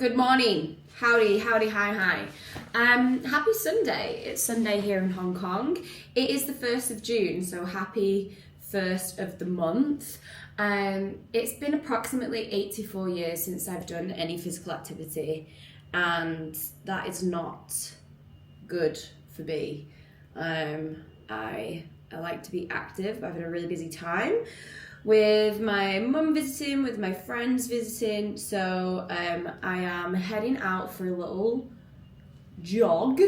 Good morning. Howdy, howdy, hi. Happy Sunday. It's Sunday here in Hong Kong. It is the 1st of June, so happy 1st of the month. It's been approximately 84 years since I've done any physical activity, and that is not good for me. I like to be active. I've had a really busy time with my mum visiting, with my friends visiting, so I am heading out for a little jog,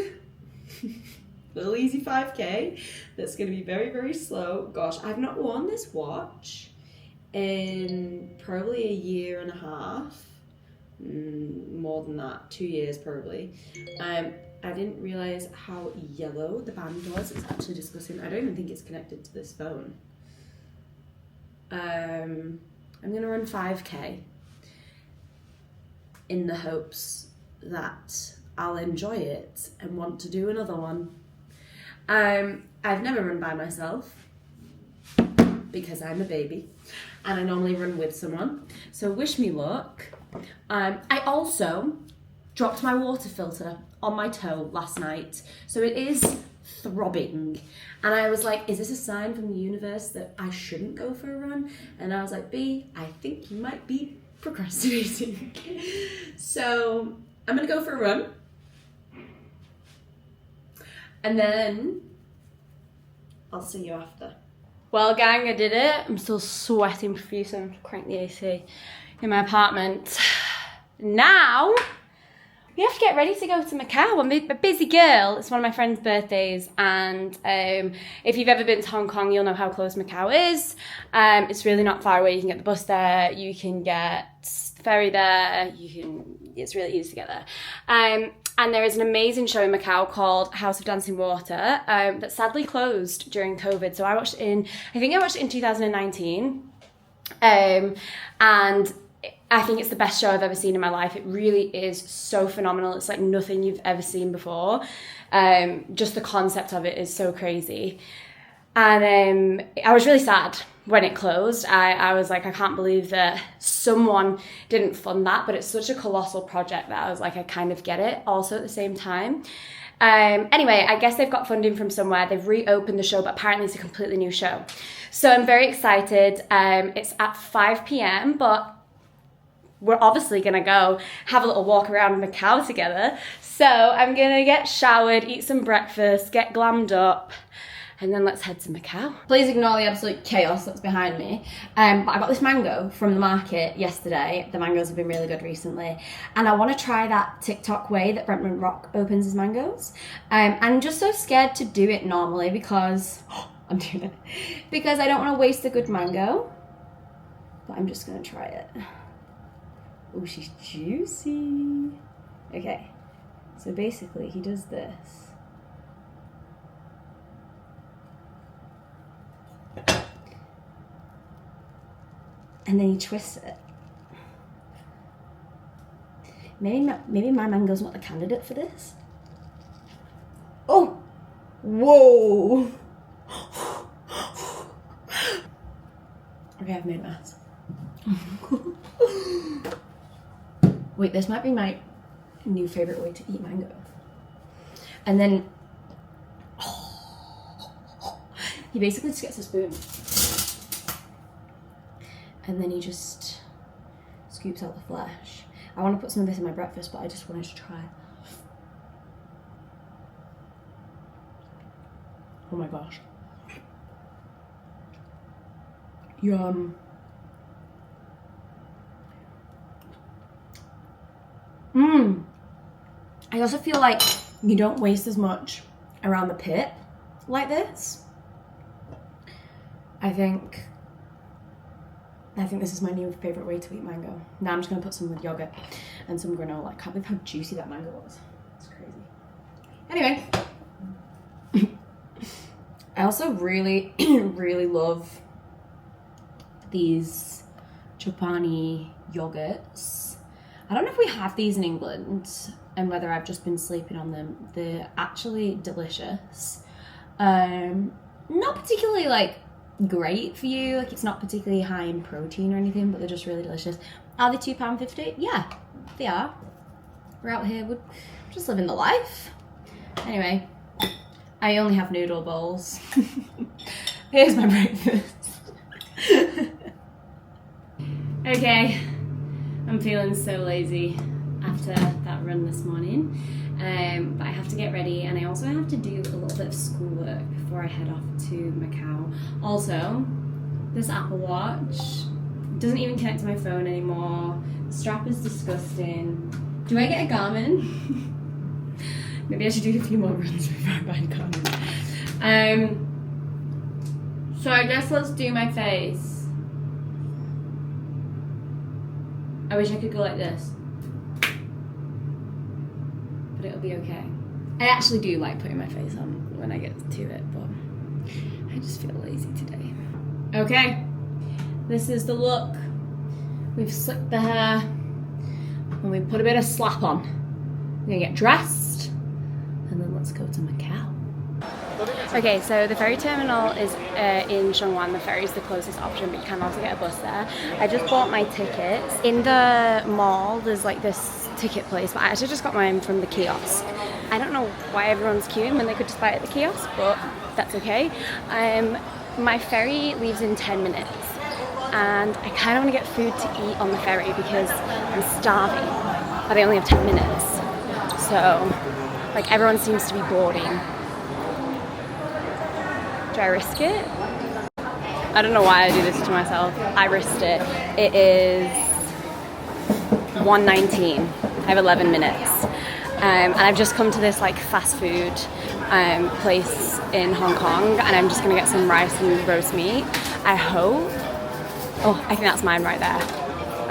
little easy 5k that's going to be very, very slow. Gosh, I've not worn this watch in probably a year and a half, more than that, 2 years probably. I didn't realise how yellow the band was. It's actually disgusting. I don't even think it's connected to this phone. I'm gonna run 5k in the hopes that I'll enjoy it and want to do another one. I've never run by myself because I'm a baby and I normally run with someone, so wish me luck. I also dropped my water filter on my toe last night, so it is throbbing, and I was like, is this a sign from the universe that I shouldn't go for a run? And I was like, B, I think you might be procrastinating. So I'm gonna go for a run, and then I'll see you after. Well gang, I did it. I'm still sweating profusely. I'm crank the AC in my apartment. Now we have to get ready to go to Macau. I'm a busy girl. It's one of my friend's birthdays, and if you've ever been to Hong Kong, you'll know how close Macau is. It's really not far away. You can get the bus there, you can get the ferry there, it's really easy to get there. And there is an amazing show in Macau called House of Dancing Water that sadly closed during COVID. So I watched it in 2019, and I think it's the best show I've ever seen in my life. It really is so phenomenal. It's like nothing you've ever seen before. Just the concept of it is so crazy. And I was really sad when it closed. I was like, I can't believe that someone didn't fund that, but it's such a colossal project that I was like, I kind of get it also at the same time. Anyway, I guess they've got funding from somewhere. They've reopened the show, but apparently it's a completely new show. So I'm very excited. It's at 5 p.m, but we're obviously gonna go have a little walk around Macau together. So I'm gonna get showered, eat some breakfast, get glammed up, and then let's head to Macau. Please ignore the absolute chaos that's behind me. But I got this mango from the market yesterday. The mangoes have been really good recently. And I wanna try that TikTok way that Brentman Rock opens his mangoes. I'm just so scared to do it normally because, I'm doing it, because I don't wanna waste a good mango. But I'm just gonna try it. Oh, she's juicy. Okay, so basically he does this. And then he twists it. Maybe my mango's not the candidate for this. Oh, whoa. Okay, I've made a mess. Wait, this might be my new favorite way to eat mango. And then, he basically just gets a spoon. And then he just scoops out the flesh. I want to put some of this in my breakfast, but I just wanted to try. Oh my gosh. Yum. I also feel like you don't waste as much around the pit like this. I think this is my new favourite way to eat mango. Now I'm just going to put some with yogurt and some granola. I can't believe how juicy that mango was. It's crazy. Anyway. I also really, really love these Chopani yogurts. I don't know if we have these in England and whether I've just been sleeping on them. They're actually delicious. Not particularly like great for you, like it's not particularly high in protein or anything, but they're just really delicious. Are they £2.50? Yeah, they are. We're out here, we're just living the life. Anyway, I only have noodle bowls. Here's my breakfast. Okay, I'm feeling so lazy after that run this morning. But I have to get ready, and I also have to do a little bit of schoolwork before I head off to Macau. Also, this Apple Watch doesn't even connect to my phone anymore. The strap is disgusting. Do I get a Garmin? Maybe I should do a few more runs before I buy a Garmin. So I guess let's do my face. I wish I could go like this, but it'll be okay. I actually do like putting my face on when I get to it, but I just feel lazy today. Okay, this is the look. We've slicked the hair and we put a bit of slap on. We're gonna get dressed and then let's go to Macau. Okay, so the ferry terminal is in Shangwan. The ferry is the closest option, but you can also get a bus there. I just bought my tickets. In the mall, there's like this ticket place, but I actually just got mine from the kiosk. I don't know why everyone's queuing when they could just buy it at the kiosk, but that's okay. My ferry leaves in 10 minutes, and I kind of want to get food to eat on the ferry because I'm starving, but I only have 10 minutes. So, like, everyone seems to be boarding. Do I risk it? I don't know why I do this to myself. I risked it. It is 1:19. I have 11 minutes. And I've just come to this like fast food place in Hong Kong, and I'm just gonna get some rice and roast meat. I hope. Oh, I think that's mine right there.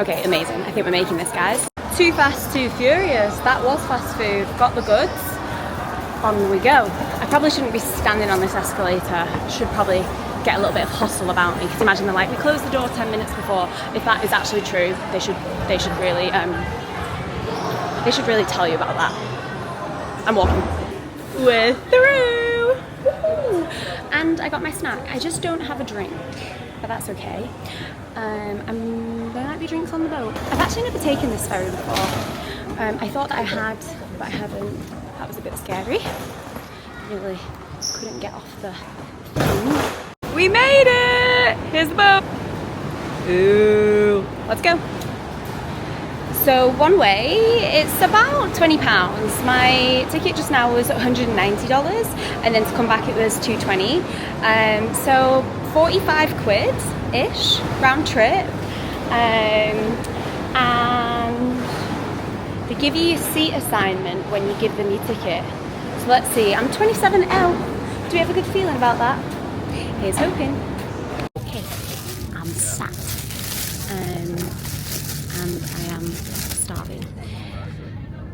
Okay, amazing. I think we're making this, guys. Too fast, too furious. That was fast food. Got the goods. On we go. I probably shouldn't be standing on this escalator. Should probably get a little bit of hustle about me, because imagine they're like, we closed the door 10 minutes before. If that is actually true, they should really tell you about that. I'm walking. We're through. Woo-hoo. And I got my snack. I just don't have a drink, but that's okay. There might be drinks on the boat. I've actually never taken this ferry before. I thought that I had, but I haven't. That was a bit scary. Really couldn't get off the thing. We made it! Here's the boat. Ooh, let's go. So one way, it's about £20. My ticket just now was $190, and then to come back it was $220. So 45 quid-ish, round trip. And they give you a seat assignment when you give them your ticket. So let's see, I'm 27L. Do we have a good feeling about that? Here's hoping. Okay, I'm sat. And I am starving.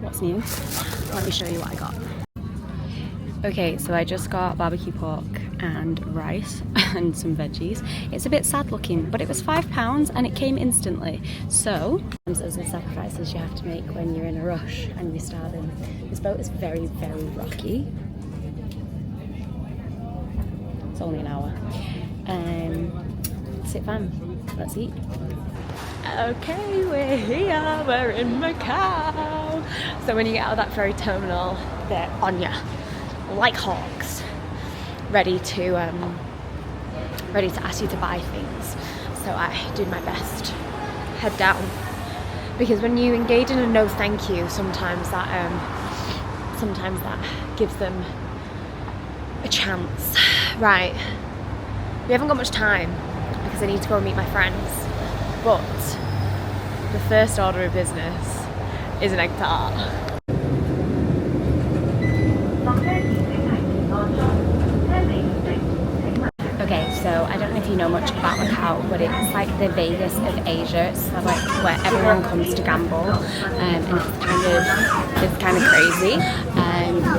What's new? Let me show you what I got. Okay, so I just got barbecue pork and rice and some veggies. It's a bit sad looking, but it was £5 and it came instantly. So, those are the sacrifices you have to make when you're in a rush and you're starving. This boat is very, very rocky. It's only an hour. Sit fam, let's eat. Okay, we're here, we're in Macau. So when you get out of that ferry terminal, they're on ya, like hawks, ready to ask you to buy things. So I did my best, head down, because when you engage in a no thank you, sometimes that gives them a chance. Right, we haven't got much time because I need to go and meet my friends, but the first order of business is an egg tart. Okay, so I don't know if you know much about Macau, but it's like the Vegas of Asia. It's like where everyone comes to gamble, and it's kind of crazy.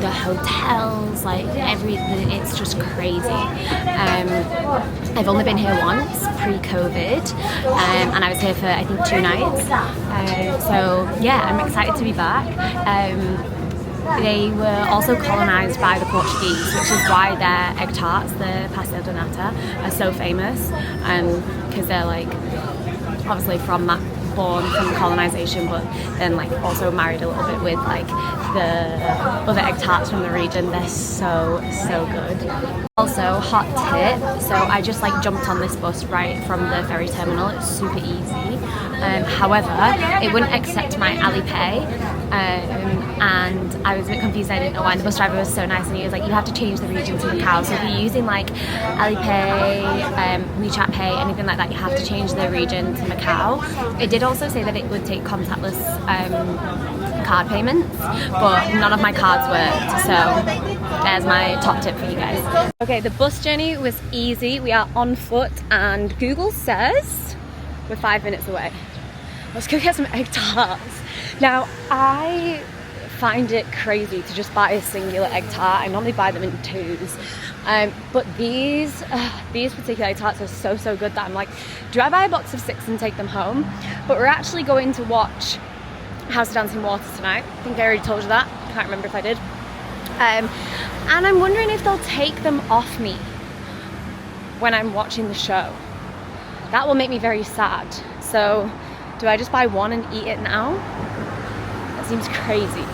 The hotels, like everything, it's just crazy. I've only been here once pre-COVID, and I was here for I think 2 nights. So yeah, I'm excited to be back. They were also colonised by the Portuguese, which is why their egg tarts, the pastel de nata, are so famous, because they're like obviously from that born from colonisation, but then like also married a little bit with like the other egg tarts from the region. They're so good. Also, hot tip, so I just like jumped on this bus right from the ferry terminal. It's super easy. However, it wouldn't accept my Alipay, and I was a bit confused. I didn't know why. The bus driver was so nice, and he was like, you have to change the region to Macau. So if you're using like Alipay, WeChat Pay, anything like that, you have to change the region to Macau. It did also say that it would take contactless card payments, but none of my cards worked, so there's my top tip for you guys. Okay, the bus journey was easy. We are on foot and Google says we're 5 minutes away. Let's go get some egg tarts. Now, I find it crazy to just buy a singular egg tart. I normally buy them in twos. But these particular egg tarts are so good that I'm like, do I buy a box of 6 and take them home? But we're actually going to watch House of Dancing Water tonight. I think I already told you that. I can't remember if I did. And I'm wondering if they'll take them off me when I'm watching the show. That will make me very sad. So do I just buy one and eat it now? That seems crazy.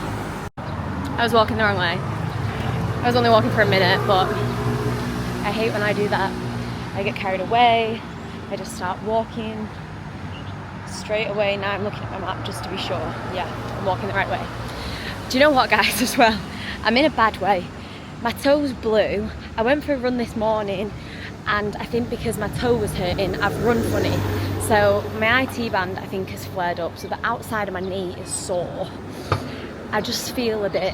I was walking the wrong way. I was only walking for a minute, but I hate when I do that. I get carried away. I just start walking straight away. Now I'm looking at my map just to be sure. Yeah, I'm walking the right way. Do you know what, guys, as well? I'm in a bad way. My toe's blue. I went for a run this morning, and I think because my toe was hurting, I've run funny. So my IT band, I think, has flared up. So the outside of my knee is sore. I just feel a bit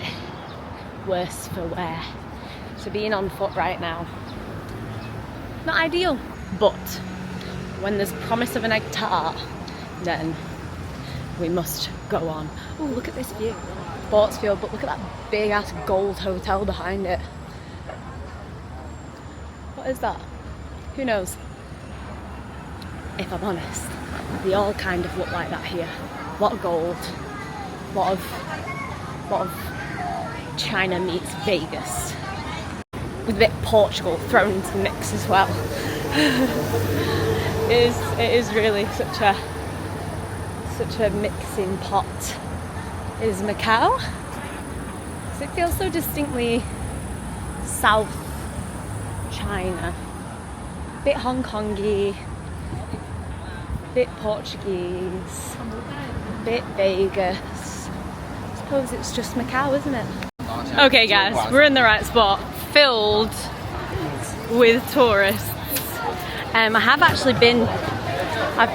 worse for wear. So being on foot right now, not ideal. But when there's promise of an egg tart, then we must go on. Oh, look at this view. Sports field, but look at that big ass gold hotel behind it. What is that? Who knows? If I'm honest, they all kind of look like that here. A lot of gold, a lot of China meets Vegas, with a bit of Portugal thrown into the mix as well. It is really such a mixing pot. Is Macau. So it feels so distinctly South China. Bit Hong Kongy, bit Portuguese, bit Vegas. I suppose it's just Macau, isn't it? Okay guys, we're in the right spot. Filled with tourists. I've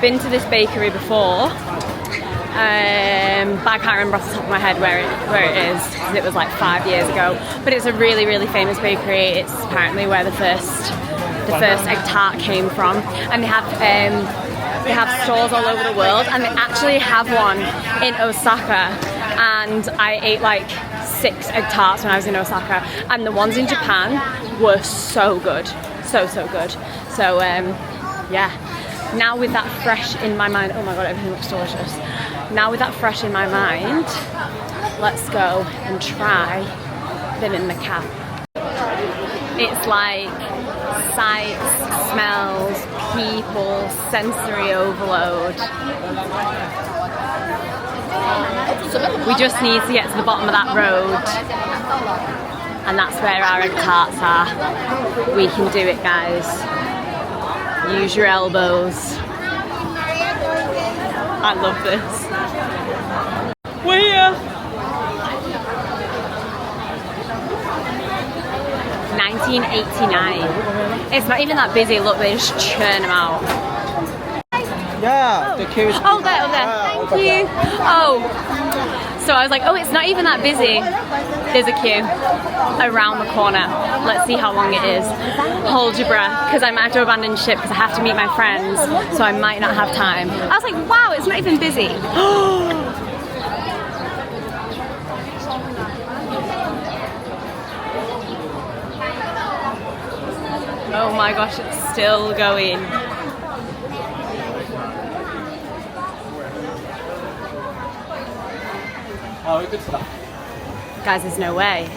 been to this bakery before. But I can't remember off the top of my head where it is, because it was like 5 years ago. But it's a really famous bakery. It's apparently where the first egg tart came from, and they have stores all over the world, and they actually have one in Osaka. And I ate like 6 egg tarts when I was in Osaka, and the ones in Japan were so good, so good. So yeah. Now with that fresh in my mind, oh my god, everything looks delicious. Now with that fresh in my mind, let's go and try them in Macau. It's like sights, smells, people, sensory overload. We just need to get to the bottom of that road, and that's where our egg tarts are. We can do it, guys. Use your elbows. I love this. We're here. 1989. It's not even that busy. Look, they just churn them out. Yeah, the queue is... Oh, there. Thank you. Oh. So I was like, oh, it's not even that busy. There's a queue around the corner. Let's see how long it is. Hold your breath, because I might have to abandon ship because I have to meet my friends, so I might not have time. I was like, wow, it's not even busy. Oh my gosh, it's still going. Oh, good stuff. Guys, there's no way.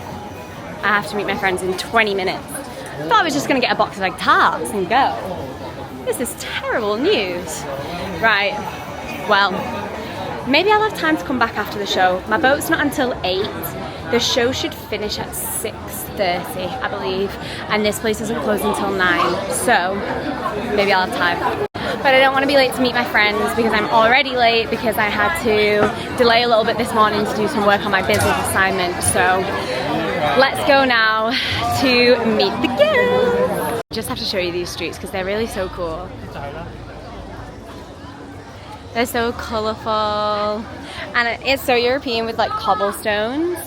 I have to meet my friends in 20 minutes. I thought I was just going to get a box of egg tarts and go. This is terrible news. Right, Well, maybe I'll have time to come back after the show. My boat's not until 8. The show should finish at 6:30, I believe, and this place isn't closed until 9, so maybe I'll have time. But I don't want to be late to meet my friends because I'm already late because I had to delay a little bit this morning to do some work on my business assignment. So let's go now to meet the girls. Just have to show you these streets because they're really so cool. They're so colourful and it's so European with like cobblestones.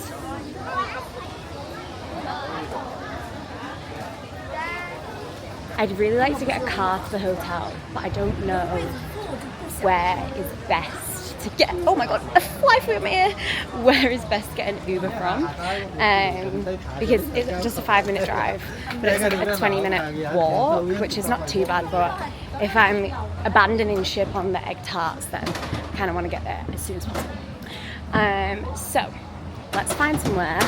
I'd really like to get a car to the hotel, but I don't know where is best to get. Oh my god, a fly through my ear! Where is best to get an Uber from? Because it's just a 5-minute drive, but it's like a 20-minute walk, which is not too bad. But if I'm abandoning ship on the egg tarts, then I kind of want to get there as soon as possible. So let's find somewhere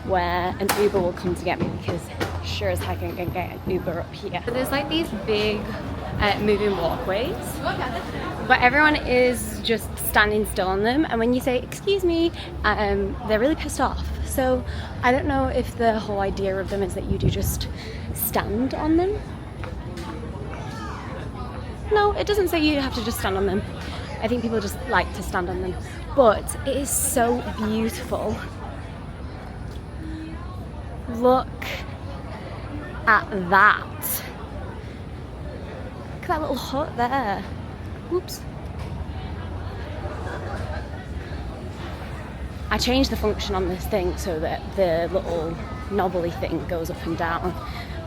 where an Uber will come to get me because sure as heck I can get an Uber up here. So there's like these big moving walkways, but everyone is just standing still on them, and when you say excuse me, they're really pissed off. So I don't know if the whole idea of them is that you do just stand on them. No, it doesn't say you have to just stand on them. I think people just like to stand on them, but it is so beautiful. Look at that. Look at that little hut there. Oops. I changed the function on this thing so that the little knobbly thing goes up and down,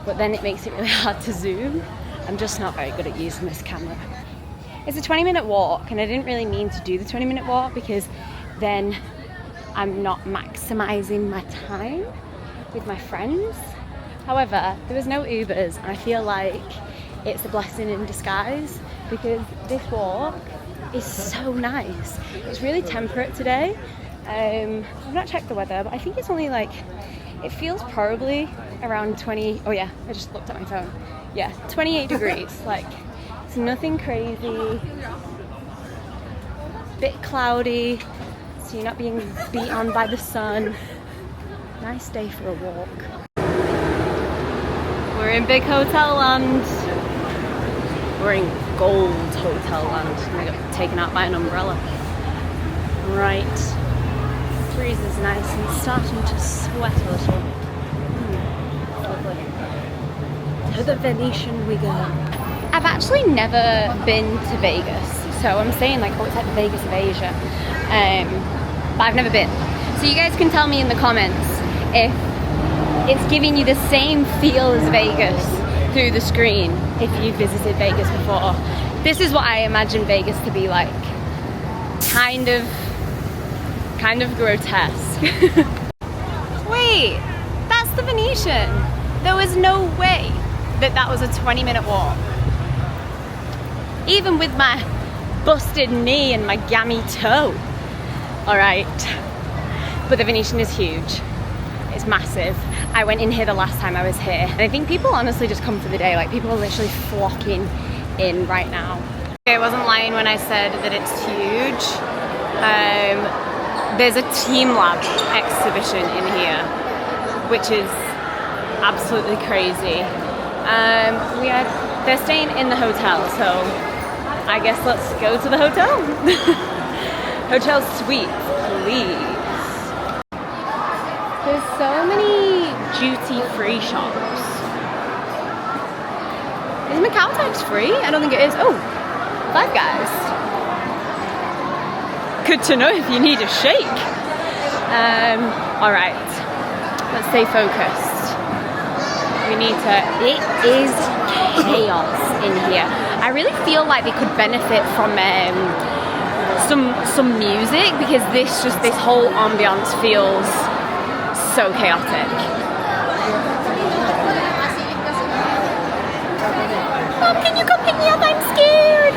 but then it makes it really hard to zoom. I'm just not very good at using this camera. It's a 20-minute walk, and I didn't really mean to do the 20-minute walk because then I'm not maximizing my time with my friends. However, there was no Ubers, and I feel like it's a blessing in disguise because this walk is so nice. It's really temperate today. I've not checked the weather, but I think it's only like, it feels probably around 20, oh yeah, I just looked at my phone. Yeah, 28 degrees, like it's nothing crazy. Bit cloudy, so you're not being beat on by the sun. Nice day for a walk. We're in big hotel land. We're in gold hotel land. And I got taken out by an umbrella. Right. Breeze is nice and starting to sweat a little. Lovely. To the Venetian we go. I've actually never been to Vegas. So I'm saying like, oh, it's like the Vegas of Asia. But I've never been. So you guys can tell me in the comments if it's giving you the same feel as Vegas through the screen if you visited Vegas before. This is what I imagine Vegas to be like. Kind of grotesque. Wait, that's the Venetian. There was no way that that was a 20-minute walk. Even with my busted knee and my gammy toe. All right, but the Venetian is huge. It's massive. I went in here the last time I was here, and I think people honestly just come for the day. Like, people are literally flocking in right now. I wasn't lying when I said that it's huge. There's a Team Lab exhibition in here, which is absolutely crazy. They're staying in the hotel, so I guess let's go to the hotel. Hotel suite, please. There's so many duty-free shops. Is Macau tax-free? I don't think it is. Oh, Five Guys. Good to know if you need a shake. All right, let's stay focused. We need to, it is chaos in here. I really feel like they could benefit from some music because this whole ambiance feels so chaotic. Mom, can you come pick me up? I'm scared.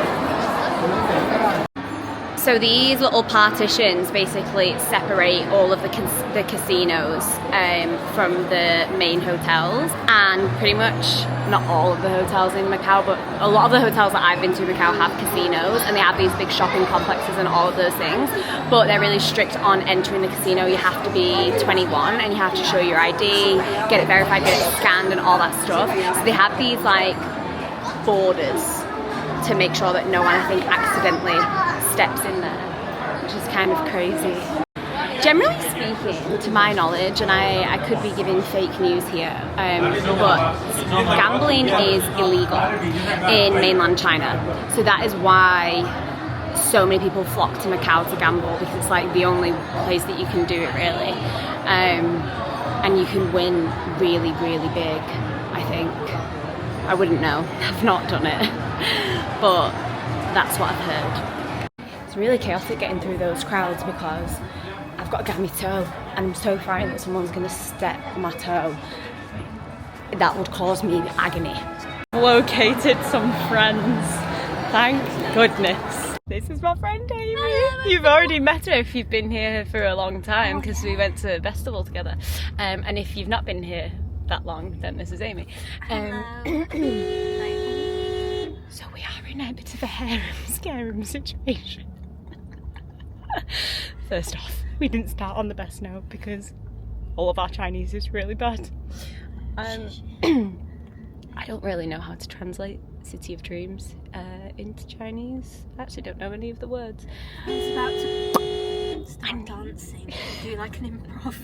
So these little partitions basically separate all of the casinos from the main hotels, and pretty much not all of the hotels in Macau, but a lot of the hotels that I've been to in Macau have casinos, and they have these big shopping complexes and all of those things, but they're really strict on entering the casino. You have to be 21 and you have to show your ID, get it verified, get it scanned and all that stuff. So they have these like borders to make sure that no one, I think, accidentally steps in there, which is kind of crazy. Generally speaking, to my knowledge, and I could be giving fake news here, but gambling is illegal in mainland China. So that is why so many people flock to Macau to gamble, because it's like the only place that you can do it really. And you can win really, really big, I think. I wouldn't know, I've not done it, but that's what I've heard. It's really chaotic getting through those crowds because I've got to get my toe and I'm so frightened that someone's going to step on my toe. That would cause me agony. Located some friends, thank goodness. This is my friend Amy. Hello, you've already met her if you've been here for a long time, because we went to a festival together. And if you've not been here that long, then this is Amy. So we are in a bit of a harem-scarum situation. First off, we didn't start on the best note because all of our Chinese is really bad. I don't really know how to translate City of Dreams into Chinese. I actually don't know any of the words. I was about to start dancing, do like an improv.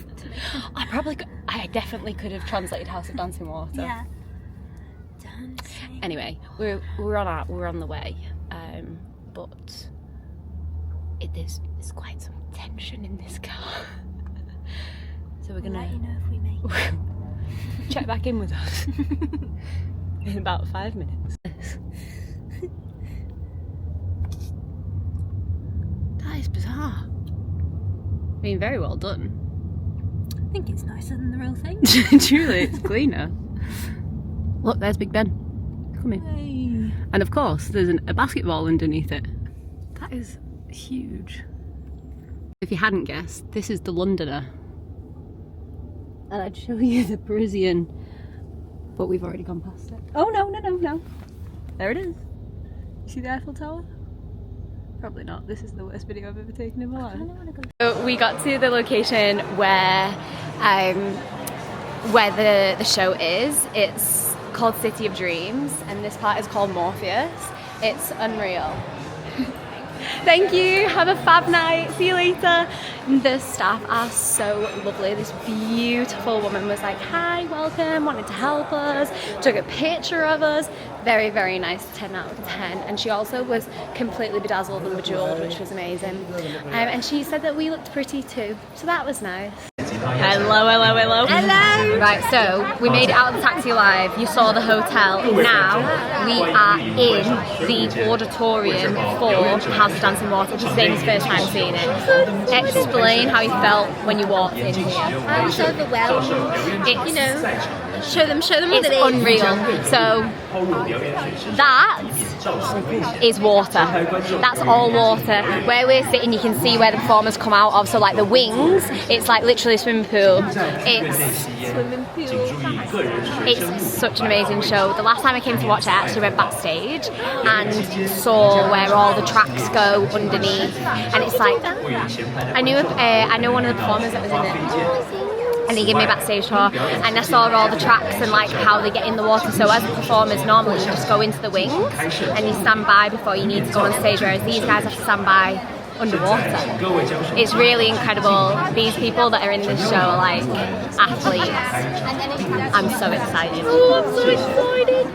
I definitely could have translated House of Dancing Water. Yeah. Dancing. Anyway, we're on the way, but there's quite some tension in this car. So we're gonna let you know if we make it. Check back in with us in about 5 minutes. That is bizarre. I mean, very well done. I think it's nicer than the real thing. Truly, it's cleaner. Look, there's Big Ben. Come in. Hey. And of course, there's a basketball underneath it. That is huge. If you hadn't guessed, this is the Londoner. And I'd show you the Parisian, but we've already gone past it. Oh no. There it is. You see the Eiffel Tower? Probably not. This is the worst video I've ever taken in my life. So we got to the location where the show is. It's called City of Dreams, and this part is called Morpheus. It's unreal. Thank you, have a fab night, see you later. The staff are so lovely. This beautiful woman was like, hi, welcome, wanted to help us, took a picture of us. Very, very nice, 10 out of 10. And she also was completely bedazzled and bejeweled, which was amazing. And she said that we looked pretty too, so that was nice. Hello. Hello! Right, so we made it out of the taxi alive. You saw the hotel. Now we are in the auditorium for House of Dancing Water, which is Zane's first time seeing it. Explain how you felt when you walked in here. I was overwhelmed. Show them what it is. It's unreal. So that is water. That's all water. Where we're sitting, you can see where the performers come out of. So like the wings, it's like literally a swimming pool. It's such an amazing show. The last time I came to watch it, I actually went backstage and saw where all the tracks go underneath. And it's like, I know one of the performers that was in it. And he gave me a backstage tour, and I saw all the tracks and like how they get in the water. So as performers, normally you just go into the wings and you stand by before you need to go on stage, whereas these guys have to stand by underwater. It's really incredible. These people that are in this show are like athletes. I'm so excited. Oh, I'm so excited.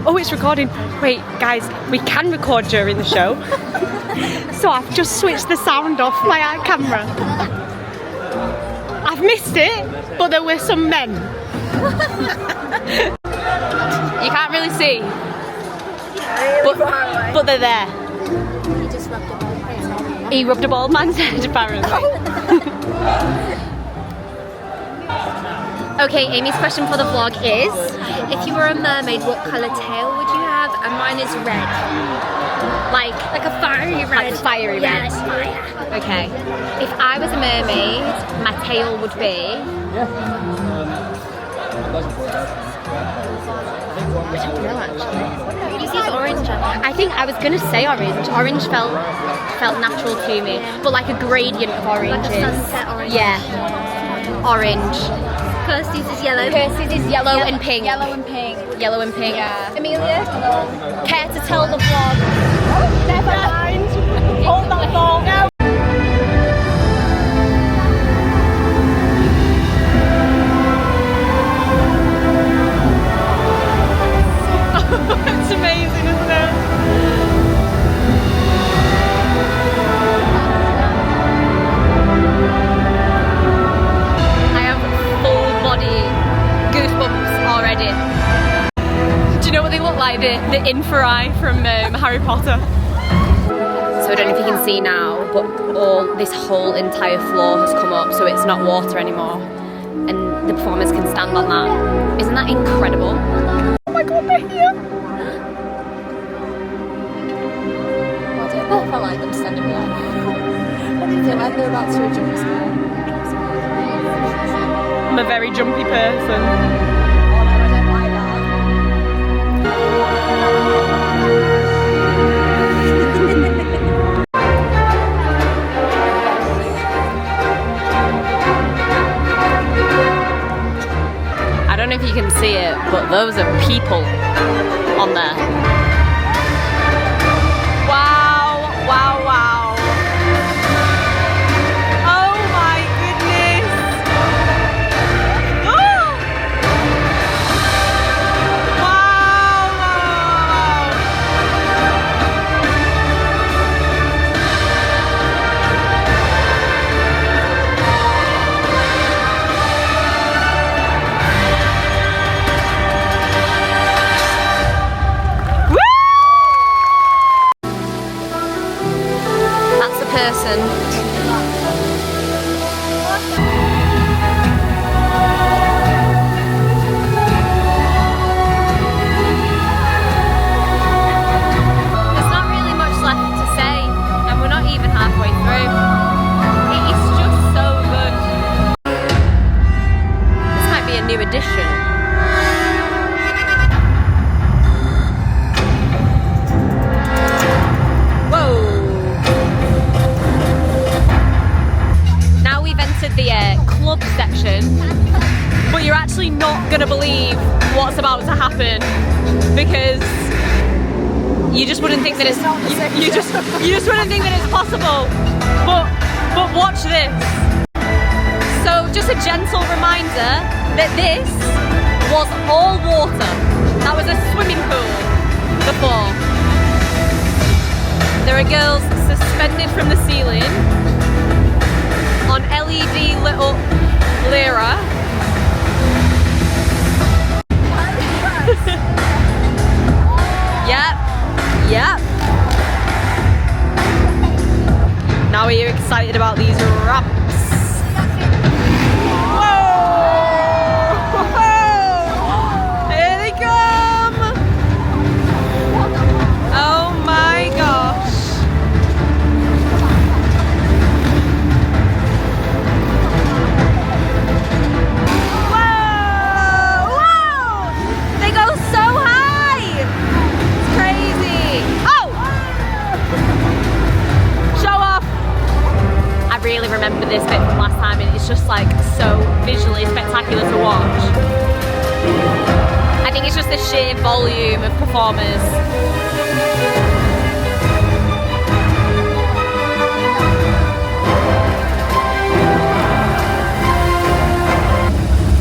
Oh, it's recording. Wait, guys, we can record during the show. So I've just switched the sound off my camera. I've missed it, but there were some men. You can't really see, but they're there. He rubbed a bald man's head, apparently. Okay, Amy's question for the vlog is, if you were a mermaid, what colour tail would you have? And mine is red. Like a fiery red. Like fiery yeah, red. like fire. Okay. If I was a mermaid, my tail would be. You see orange. I think I was gonna say orange. Orange felt natural to me, but like a gradient of oranges. Like a sunset orange. Yeah. Orange. Kirsty's is yellow. Kirsty's is yellow and pink. Yellow and pink. Yellow and pink. Yeah. Amelia, care to tell the vlog? Never mind. Hold that thought. No. It's amazing, isn't it? I have full body goosebumps already. Do you know what they look like? The Inferi from Harry Potter. So I don't know if you can see now, but this whole entire floor has come up, so it's not water anymore, and the performers can stand on that. Isn't that incredible? Oh my god, they're here! I felt like them standing behind me. I feel like they're about to jump scare. I'm a very jumpy person. Oh no, I don't like I don't know if you can see it, but those are people on there. Wow, wow, wow. Oh my goodness. Oh! Wow, wow, That's a person. There's not really much left to say, and we're not even halfway through. It is just so good. This might be a new addition. Now we've entered the club section, but you're actually not gonna believe what's about to happen, because you just wouldn't think that it's you just wouldn't think that it's possible. But watch this. So just a gentle reminder that this was all water. That was a swimming pool before. There are girls suspended from the ceiling on LED lit up Lyra. Yep. Now are you excited about these ramps? Whoa! Here they come! Oh my gosh! They go so high! It's crazy! Oh! Show off! I really remember this bit from last time, and it's just like so visually spectacular to watch. I think it's just the sheer volume of performers.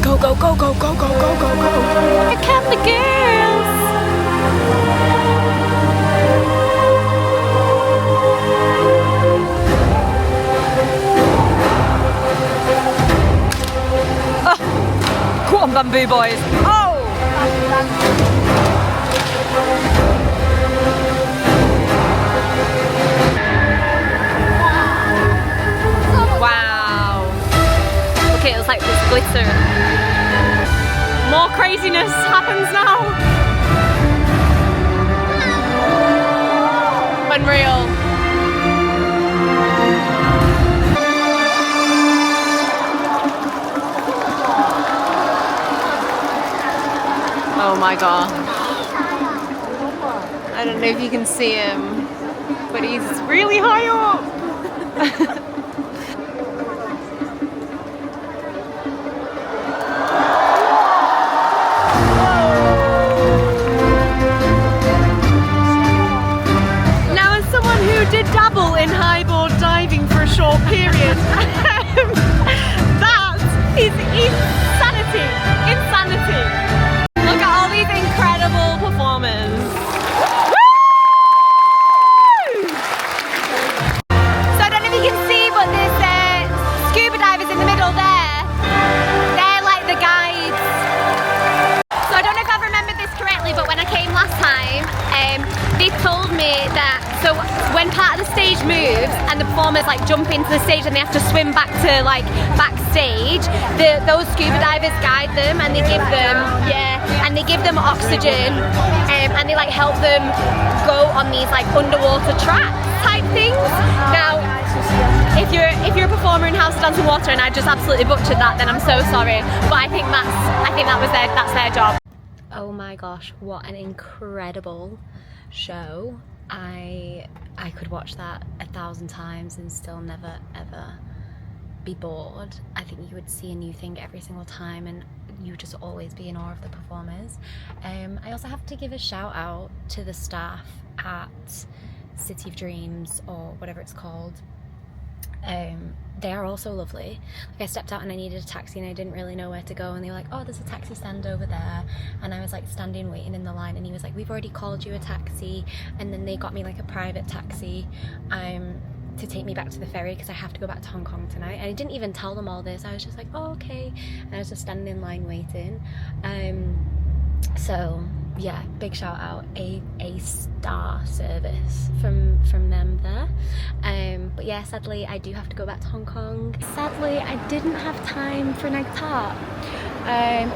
Go, go, go, go, go, go, go, go, go. Here come the girls. Oh, go on, bamboo boys. Oh! Wow. Okay, it was like this glitter. More craziness happens now. unreal. Oh my god. I don't know if you can see him, but he's really high up. Now, as someone who did dabble in highboard diving for a short period, that is insanity! Insanity! Look at all these incredible performers. So I don't know if you can see, but there's scuba divers in the middle there. They're like the guides. So I don't know if I've remembered this correctly, but when I came last time, they told me that so when part of the stage moves and the performers like jump into the stage and they have to swim back to like backstage, those scuba divers guide them and they give them oxygen and they like help them go on these like underwater tracks type things. Now, if you're a performer in House of Dancing Water and I just absolutely butchered that, then I'm so sorry. But I think that's their job. Oh my gosh, what an incredible show. I could watch that 1,000 times and still never ever be bored. I think you would see a new thing every single time and you just always be in awe of the performers. I also have to give a shout out to the staff at City of Dreams or whatever it's called. They are also lovely. Like I stepped out and I needed a taxi and I didn't really know where to go and they were like, oh, there's a taxi stand over there, and I was like standing waiting in the line and he was like, we've already called you a taxi, and then they got me like a private taxi to take me back to the ferry because I have to go back to Hong Kong tonight. And I didn't even tell them all this. I was just like, oh, okay, and I was just standing in line waiting. So yeah, big shout out, a star service from them there. But yeah, sadly I do have to go back to Hong Kong. Sadly I didn't have time for night out,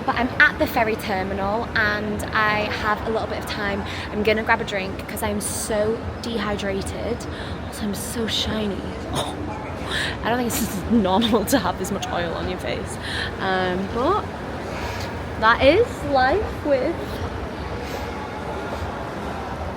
but I'm at the ferry terminal and I have a little bit of time. I'm gonna grab a drink because I'm so dehydrated. Also, I'm so shiny. I don't think it's normal to have this much oil on your face, but that is life with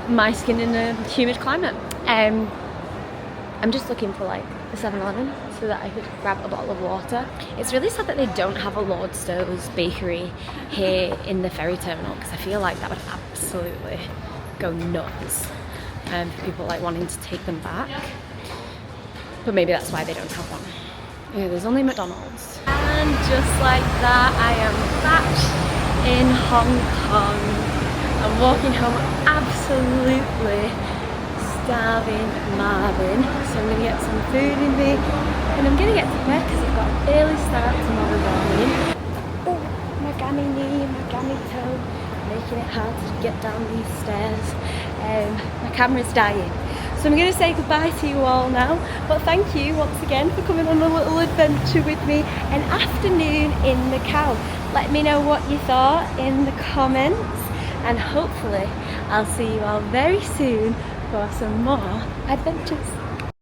my skin in a humid climate. I'm just looking for like a 7-Eleven so that I could grab a bottle of water. It's really sad that they don't have a Lord Stowe's bakery here in the ferry terminal because I feel like that would absolutely go nuts for people like wanting to take them back. But maybe that's why they don't have one. Yeah, there's only McDonald's. And just like that, I am back in Hong Kong. I'm walking home absolutely starving Marvin, so I'm going to get some food in me and I'm going to get to bed because I've got an early start tomorrow morning. Oh, my gammy knee, my gammy toe, making it hard to get down these stairs. My camera's dying. So I'm going to say goodbye to you all now, but thank you once again for coming on a little adventure with me, an afternoon in Macau. Let me know what you thought in the comments, and hopefully I'll see you all very soon for some more adventures.